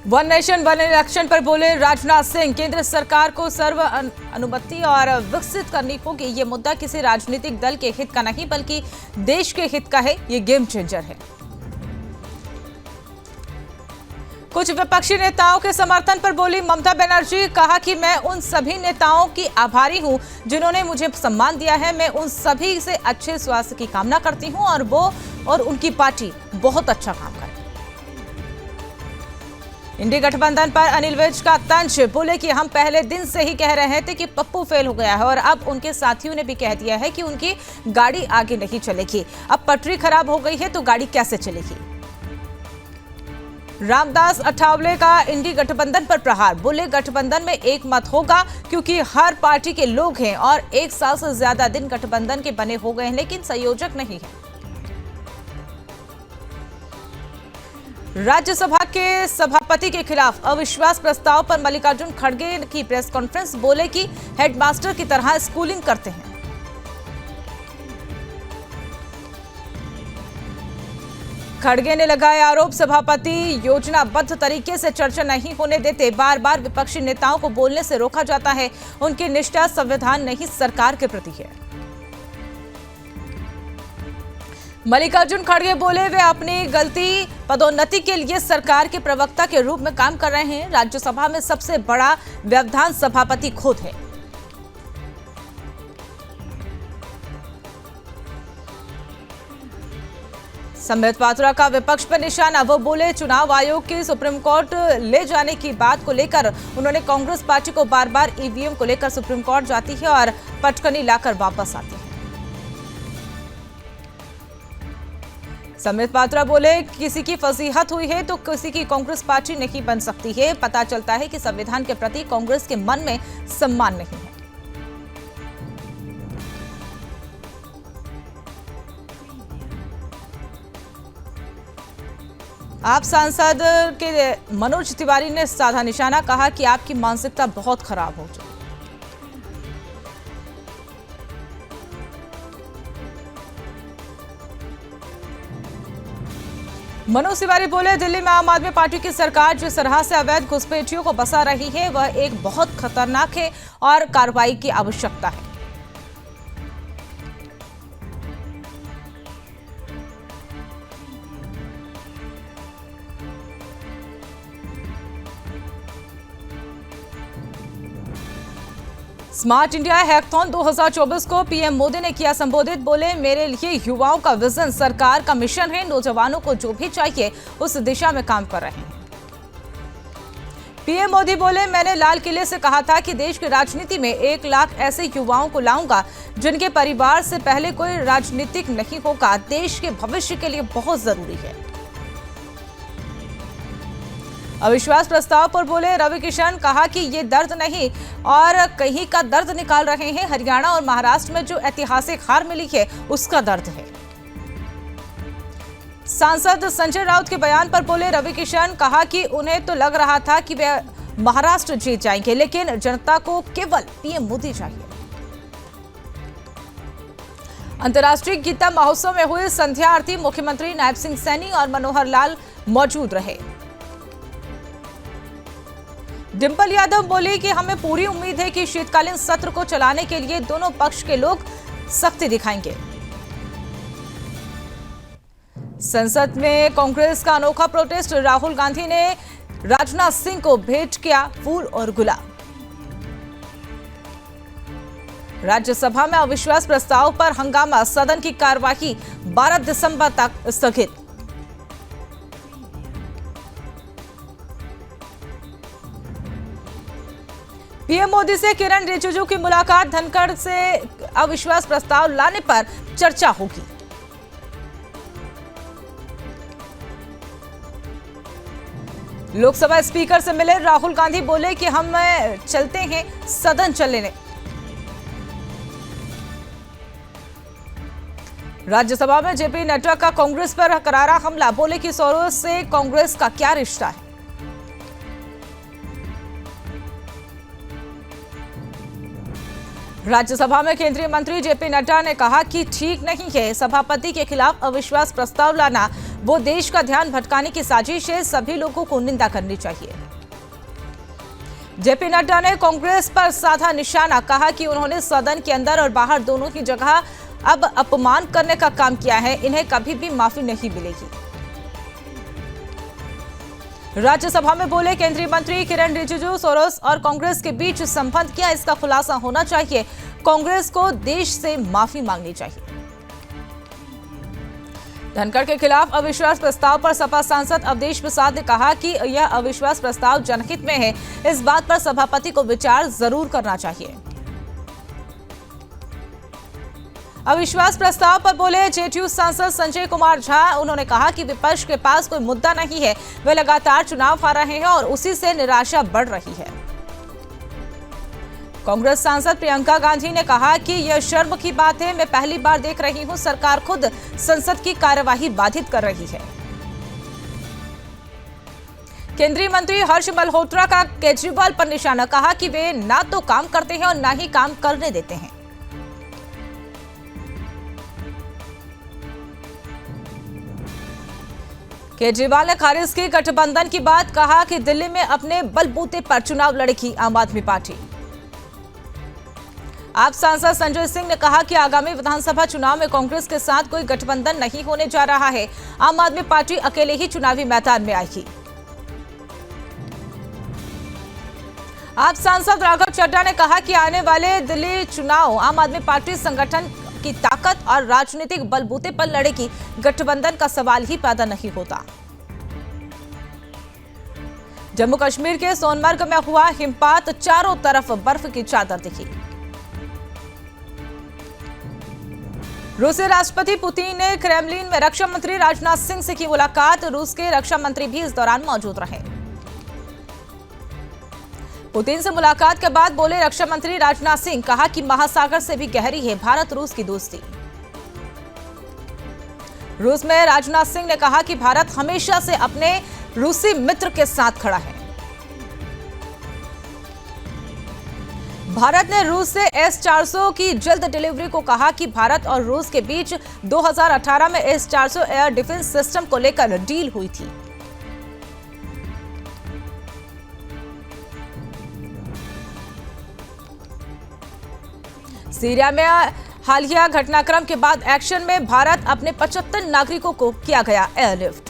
One nation one election पर बोले राजनाथ सिंह, केंद्र सरकार को सर्व अनुमति और विकसित करनी होगी। ये मुद्दा किसी राजनीतिक दल के हित का नहीं बल्कि देश के हित का है। ये गेम चेंजर है। कुछ विपक्षी नेताओं के समर्थन पर बोली ममता बनर्जी, कहा कि मैं उन सभी नेताओं की आभारी हूं जिन्होंने मुझे सम्मान दिया है। मैं उन सभी से अच्छे स्वास्थ्य की कामना करती हूं और वो और उनकी पार्टी बहुत अच्छा काम करे। इंडी गठबंधन पर अनिल विज का तंज, बोले कि हम पहले दिन से ही कह रहे थे कि पप्पू फेल हो गया है और अब उनके साथियों ने भी कह दिया है कि उनकी गाड़ी आगे नहीं चलेगी। अब पटरी खराब हो गई है तो गाड़ी कैसे चलेगी। रामदास अठावले का इंडी गठबंधन पर प्रहार, बोले गठबंधन में एक मत होगा क्योंकि हर पार्टी के लोग हैं और एक साल से ज्यादा दिन गठबंधन के बने हो गए हैं लेकिन संयोजक नहीं है। राज्यसभा के सभापति के खिलाफ अविश्वास प्रस्ताव पर मल्लिकार्जुन खड़गे की प्रेस कॉन्फ्रेंस, बोले कि हेडमास्टर की तरह स्कूलिंग करते हैं। खड़गे ने लगाए आरोप, सभापति योजनाबद्ध तरीके से चर्चा नहीं होने देते। बार बार विपक्षी नेताओं को बोलने से रोका जाता है। उनकी निष्ठा संविधान नहीं सरकार के प्रति है। मल्लिकार्जुन खड़गे बोले वे अपनी गलती पदोन्नति के लिए सरकार के प्रवक्ता के रूप में काम कर रहे हैं। राज्यसभा में सबसे बड़ा व्यवधान सभापति खुद है। संबित पात्रा का विपक्ष पर निशाना, वो बोले चुनाव आयोग की सुप्रीम कोर्ट ले जाने की बात को लेकर उन्होंने कांग्रेस पार्टी को बार बार ईवीएम को लेकर सुप्रीम कोर्ट जाती है और पटकनी लाकर वापस आती है। संबित पात्रा बोले किसी की फजीहत हुई है तो किसी की कांग्रेस पार्टी नहीं बन सकती है। पता चलता है कि संविधान के प्रति कांग्रेस के मन में सम्मान नहीं है। आप सांसद के मनोज तिवारी ने साधा निशाना, कहा कि आपकी मानसिकता बहुत खराब हो चुकी। मनोज तिवारी बोले दिल्ली में आम आदमी पार्टी की सरकार जिस तरह से अवैध घुसपैठियों को बसा रही है वह एक बहुत खतरनाक है और कार्रवाई की आवश्यकता है। स्मार्ट इंडिया हैकाथॉन 2024 को पीएम मोदी ने किया संबोधित, बोले मेरे लिए युवाओं का विजन सरकार का मिशन है। नौजवानों को जो भी चाहिए उस दिशा में काम कर रहे हैं। पीएम मोदी बोले मैंने लाल किले से कहा था कि देश की राजनीति में 1 लाख ऐसे युवाओं को लाऊंगा जिनके परिवार से पहले कोई राजनीतिक नहीं होगा। देश के भविष्य के लिए बहुत जरूरी है। अविश्वास प्रस्ताव पर बोले रवि किशन, कहा कि ये दर्द नहीं और कहीं का दर्द निकाल रहे हैं। हरियाणा और महाराष्ट्र में जो ऐतिहासिक हार मिली है उसका दर्द है। सांसद संजय राउत के बयान पर बोले रवि किशन, कहा कि उन्हें तो लग रहा था कि वे महाराष्ट्र जीत जाएंगे लेकिन जनता को केवल पीएम मोदी चाहिए। अंतर्राष्ट्रीय गीता महोत्सव में हुई संध्या आरती, मुख्यमंत्री नायब सिंह सैनी और मनोहर लाल मौजूद रहे। डिंपल यादव बोली कि हमें पूरी उम्मीद है कि शीतकालीन सत्र को चलाने के लिए दोनों पक्ष के लोग सख्ती दिखाएंगे। संसद में कांग्रेस का अनोखा प्रोटेस्ट, राहुल गांधी ने राजनाथ सिंह को भेंट किया फूल और गुलाब। राज्यसभा में अविश्वास प्रस्ताव पर हंगामा, सदन की कार्यवाही 12 दिसंबर तक स्थगित। पीएम मोदी से किरण रिजिजू की मुलाकात, धनखड़ से अविश्वास प्रस्ताव लाने पर चर्चा होगी। लोकसभा स्पीकर से मिले राहुल गांधी, बोले कि हम चलते हैं सदन चलने। राज्यसभा में जेपी नड्डा का कांग्रेस पर करारा हमला, बोले कि सोरोस से कांग्रेस का क्या रिश्ता है। राज्यसभा में केंद्रीय मंत्री जेपी नड्डा ने कहा कि ठीक नहीं है सभापति के खिलाफ अविश्वास प्रस्ताव लाना। वो देश का ध्यान भटकाने की साजिश है, सभी लोगों को निंदा करनी चाहिए। जेपी नड्डा ने कांग्रेस पर साधा निशाना, कहा कि उन्होंने सदन के अंदर और बाहर दोनों की जगह अब अपमान करने का काम किया है, इन्हें कभी भी माफी नहीं मिलेगी। राज्यसभा में बोले केंद्रीय मंत्री किरण रिजिजू, सोरोस और कांग्रेस के बीच संबंध क्या, इसका खुलासा होना चाहिए। कांग्रेस को देश से माफी मांगनी चाहिए। धनखड़ के खिलाफ अविश्वास प्रस्ताव पर सपा सांसद अवधेश प्रसाद ने कहा कि यह अविश्वास प्रस्ताव जनहित में है, इस बात पर सभापति को विचार जरूर करना चाहिए। अविश्वास प्रस्ताव पर बोले जेडीयू सांसद संजय कुमार झा, उन्होंने कहा कि विपक्ष के पास कोई मुद्दा नहीं है, वे लगातार चुनाव हार रहे हैं और उसी से निराशा बढ़ रही है। कांग्रेस सांसद प्रियंका गांधी ने कहा कि यह शर्म की बात है, मैं पहली बार देख रही हूं सरकार खुद संसद की कार्यवाही बाधित कर रही है। केंद्रीय मंत्री हर्ष मल्होत्रा का केजरीवाल पर निशाना, कहा कि वे ना तो काम करते हैं और ना ही काम करने देते हैं। केजरीवाल ने खारिज की गठबंधन की बात, कहा कि दिल्ली में अपने बलबूते पर चुनाव लड़ेगी आम आदमी पार्टी। आप सांसद संजय सिंह ने कहा कि आगामी विधानसभा चुनाव में कांग्रेस के साथ कोई गठबंधन नहीं होने जा रहा है, आम आदमी पार्टी अकेले ही चुनावी मैदान में आएगी। आप सांसद राघव चड्ढा ने कहा कि आने वाले दिल्ली चुनाव आम आदमी पार्टी संगठन की ताकत और राजनीतिक बलबूते पर लड़ेगी, गठबंधन का सवाल ही पैदा नहीं होता। जम्मू कश्मीर के सोनमर्ग में हुआ हिमपात, चारों तरफ बर्फ की चादर दिखी। रूसी राष्ट्रपति पुतिन ने क्रेमलिन में रक्षा मंत्री राजनाथ सिंह से की मुलाकात, रूस के रक्षा मंत्री भी इस दौरान मौजूद रहे। पुतिन से मुलाकात के बाद बोले रक्षा मंत्री राजनाथ सिंह, कहा कि महासागर से भी गहरी है भारत रूस की दोस्ती। रूस में राजनाथ सिंह ने कहा कि भारत हमेशा से अपने रूसी मित्र के साथ खड़ा है। भारत ने रूस से S-400 की जल्द डिलीवरी को कहा कि भारत और रूस के बीच 2018 में S-400 एयर डिफेंस सिस्टम को लेकर डील हुई थी। सीरिया में हालिया घटनाक्रम के बाद एक्शन में भारत, अपने 75 नागरिकों को किया गया एयरलिफ्ट।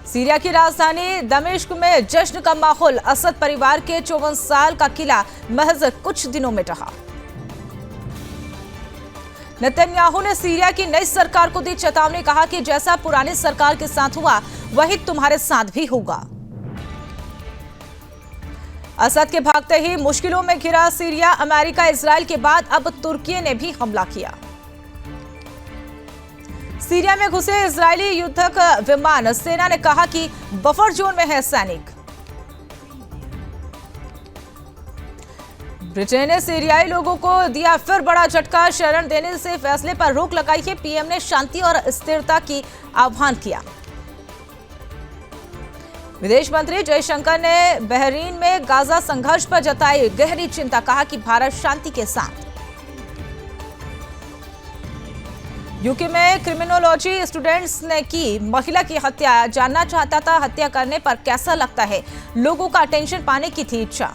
सीरिया की राजधानी दमिश्क में जश्न का माहौल, असद परिवार के 54 साल का किला महज कुछ दिनों में ढहा। नेतन्याहू ने सीरिया की नई सरकार को दी चेतावनी, कहा कि जैसा पुरानी सरकार के साथ हुआ वही तुम्हारे साथ भी होगा। असद के भागते ही मुश्किलों में घिरा सीरिया, अमेरिका इजरायल के बाद अब तुर्की ने भी हमला किया। सीरिया में घुसे इजरायली युद्धक विमान, सेना ने कहा कि बफर जोन में है सैनिक। ब्रिटेन ने सीरियाई लोगों को दिया फिर बड़ा झटका, शरण देने से फैसले पर रोक लगाई है। पीएम ने शांति और स्थिरता की आह्वान किया। विदेश मंत्री जयशंकर ने बहरीन में गाजा संघर्ष पर जताई गहरी चिंता, कहा कि भारत शांति के साथ। यूके में क्रिमिनोलॉजी स्टूडेंट्स ने की महिला की हत्या, जानना चाहता था हत्या करने पर कैसा लगता है, लोगों का अटेंशन पाने की थी इच्छा।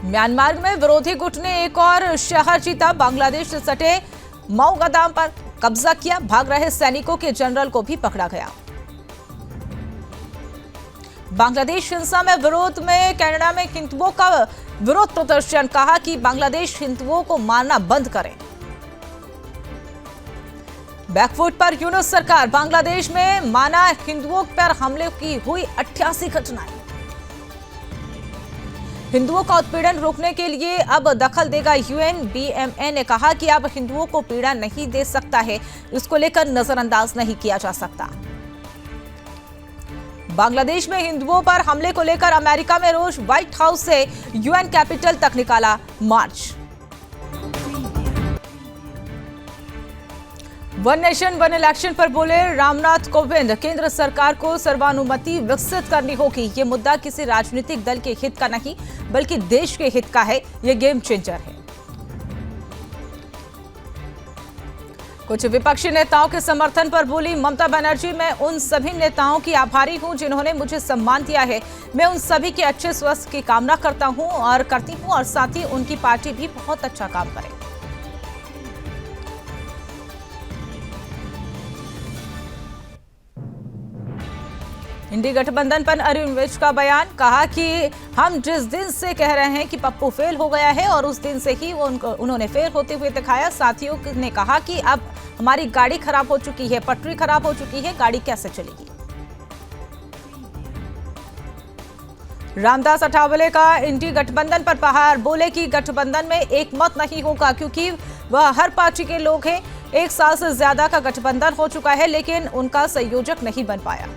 म्यांमार में विरोधी गुट ने एक और शहर जीता, बांग्लादेश से सटे माओगदाम पर कब्जा किया, भाग रहे सैनिकों के जनरल को भी पकड़ा गया। बांग्लादेश हिंसा में विरोध में कनाडा में हिंदुओं का विरोध प्रदर्शन, कहा कि बांग्लादेश हिंदुओं को मारना बंद करें। बैकफुट पर यूनुस सरकार, बांग्लादेश में माना हिंदुओं पर हमले की हुई 88 घटनाएं। हिंदुओं का उत्पीड़न रोकने के लिए अब दखल देगा यूएन। बीएमए ने कहा कि अब हिंदुओं को पीड़ा नहीं दे सकता है, इसको लेकर नजरअंदाज नहीं किया जा सकता। बांग्लादेश में हिंदुओं पर हमले को लेकर अमेरिका में रोष, व्हाइट हाउस से यूएन कैपिटल तक निकाला मार्च। वन नेशन वन इलेक्शन पर बोले रामनाथ कोविंद, केंद्र सरकार को सर्वानुमति विकसित करनी होगी। ये मुद्दा किसी राजनीतिक दल के हित का नहीं बल्कि देश के हित का है, ये गेम चेंजर है। कुछ विपक्षी नेताओं के समर्थन पर बोली ममता बनर्जी, मैं उन सभी नेताओं की आभारी हूं जिन्होंने मुझे सम्मान दिया है। मैं उन सभी के अच्छे स्वास्थ्य की कामना करता हूं और करती हूं और साथ ही उनकी पार्टी भी बहुत अच्छा काम करे। इंडी गठबंधन पर अरुण विज का बयान, कहा कि हम जिस दिन से कह रहे हैं कि पप्पू फेल हो गया है और उस दिन से ही उन्होंने फेल होते हुए दिखाया। साथियों ने कहा कि अब हमारी गाड़ी खराब हो चुकी है, पटरी खराब हो चुकी है, गाड़ी कैसे चलेगी। रामदास अठावले का इंडी गठबंधन पर प्रहार, बोले कि गठबंधन में एक मत नहीं होगा क्योंकि वह हर पार्टी के लोग हैं। 1 साल से ज्यादा का गठबंधन हो चुका है लेकिन उनका संयोजक नहीं बन पाया।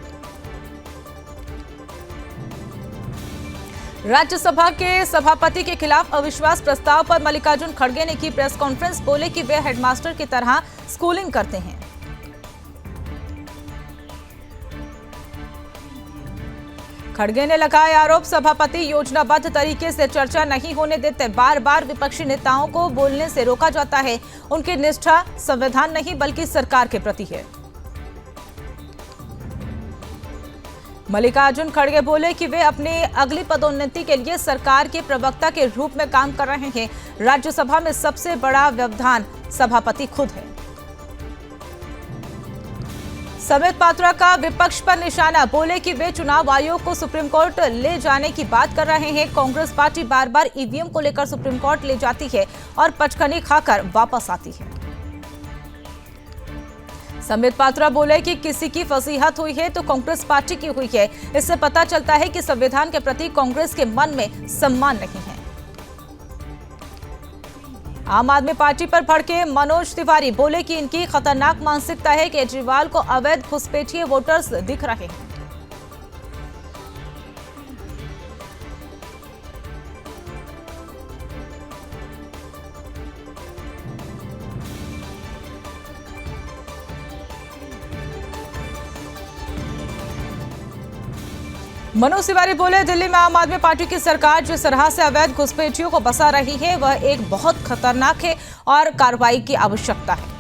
राज्यसभा के सभापति के खिलाफ अविश्वास प्रस्ताव पर मल्लिकार्जुन खड़गे ने की प्रेस कॉन्फ्रेंस, बोले कि वे हेडमास्टर की तरह स्कूलिंग करते हैं। खड़गे ने लगाया आरोप, सभापति योजनाबद्ध तरीके से चर्चा नहीं होने देते, बार बार विपक्षी नेताओं को बोलने से रोका जाता है। उनकी निष्ठा संविधान नहीं बल्कि सरकार के प्रति है। मल्लिकार्जुन खड़गे बोले कि वे अपनी अगली पदोन्नति के लिए सरकार के प्रवक्ता के रूप में काम कर रहे हैं। राज्यसभा में सबसे बड़ा व्यवधान सभापति खुद है। समित पात्रा का विपक्ष पर निशाना, बोले कि वे चुनाव आयोग को सुप्रीम कोर्ट ले जाने की बात कर रहे हैं। कांग्रेस पार्टी बार बार ईवीएम को लेकर सुप्रीम कोर्ट ले जाती है और पचखनी खाकर वापस आती है। समित पात्रा बोले कि किसी की फसीहत हुई है तो कांग्रेस पार्टी की हुई है। इससे पता चलता है कि संविधान के प्रति कांग्रेस के मन में सम्मान नहीं है। आम आदमी पार्टी पर भड़के मनोज तिवारी, बोले कि इनकी खतरनाक मानसिकता है। केजरीवाल को अवैध घुसपैठिए वोटर्स दिख रहे हैं। मनोज तिवारी बोले, दिल्ली में आम आदमी पार्टी की सरकार जिस तरह से अवैध घुसपैठियों को बसा रही है वह एक बहुत खतरनाक है और कार्रवाई की आवश्यकता है।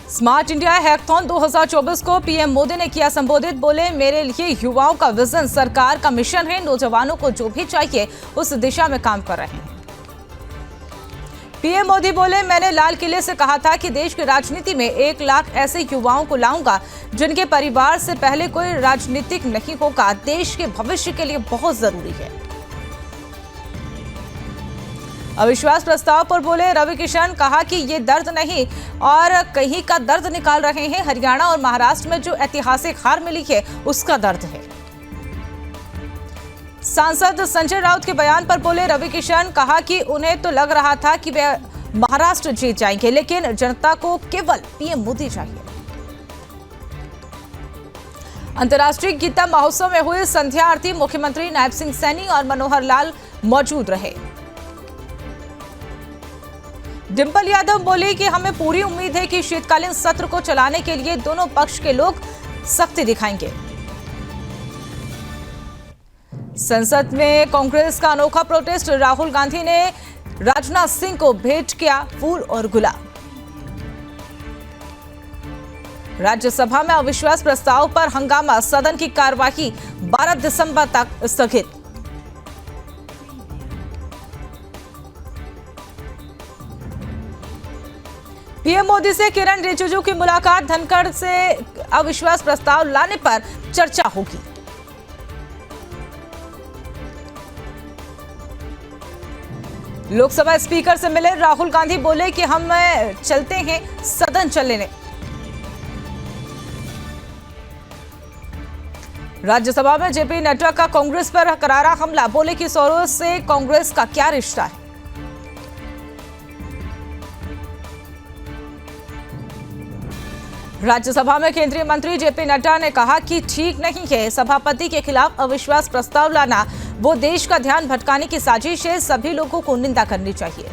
स्मार्ट इंडिया हैकाथॉन 2024 को पीएम मोदी ने किया संबोधित, बोले मेरे लिए युवाओं का विजन सरकार का मिशन है। नौजवानों को जो भी चाहिए उस दिशा में काम कर रहे हैं। पीएम मोदी बोले, मैंने लाल किले से कहा था कि देश की राजनीति में 1 लाख ऐसे युवाओं को लाऊंगा जिनके परिवार से पहले कोई राजनीतिक नहीं होगा। देश के भविष्य के लिए बहुत जरूरी है। अविश्वास प्रस्ताव पर बोले रवि किशन, कहा कि ये दर्द नहीं और कहीं का दर्द निकाल रहे हैं। हरियाणा और महाराष्ट्र में जो ऐतिहासिक हार मिली है उसका दर्द है। सांसद संजय राउत के बयान पर बोले रवि किशन, कहा कि उन्हें तो लग रहा था कि वे महाराष्ट्र जीत जाएंगे लेकिन जनता को केवल पीएम मोदी चाहिए। अंतर्राष्ट्रीय गीता महोत्सव में हुई संध्या आरती, मुख्यमंत्री नायब सिंह सैनी और मनोहर लाल मौजूद रहे। डिंपल यादव बोली कि हमें पूरी उम्मीद है कि शीतकालीन सत्र को चलाने के लिए दोनों पक्ष के लोग सख्ती दिखाएंगे। संसद में कांग्रेस का अनोखा प्रोटेस्ट, राहुल गांधी ने राजनाथ सिंह को भेंट किया फूल और गुलाब। राज्यसभा में अविश्वास प्रस्ताव पर हंगामा, सदन की कार्यवाही 12 दिसंबर तक स्थगित। पीएम मोदी से किरण रिजिजू की मुलाकात, धनखड़ से अविश्वास प्रस्ताव लाने पर चर्चा होगी। लोकसभा स्पीकर से मिले राहुल गांधी, बोले कि हम चलते हैं सदन चलने। राज्यसभा में जेपी नड्डा का कांग्रेस पर करारा हमला, बोले कि सोरोस से कांग्रेस का क्या रिश्ता है। राज्यसभा में केंद्रीय मंत्री जेपी नड्डा ने कहा कि ठीक नहीं है सभापति के खिलाफ अविश्वास प्रस्ताव लाना, वो देश का ध्यान भटकाने की साजिश है, सभी लोगों को निंदा करनी चाहिए।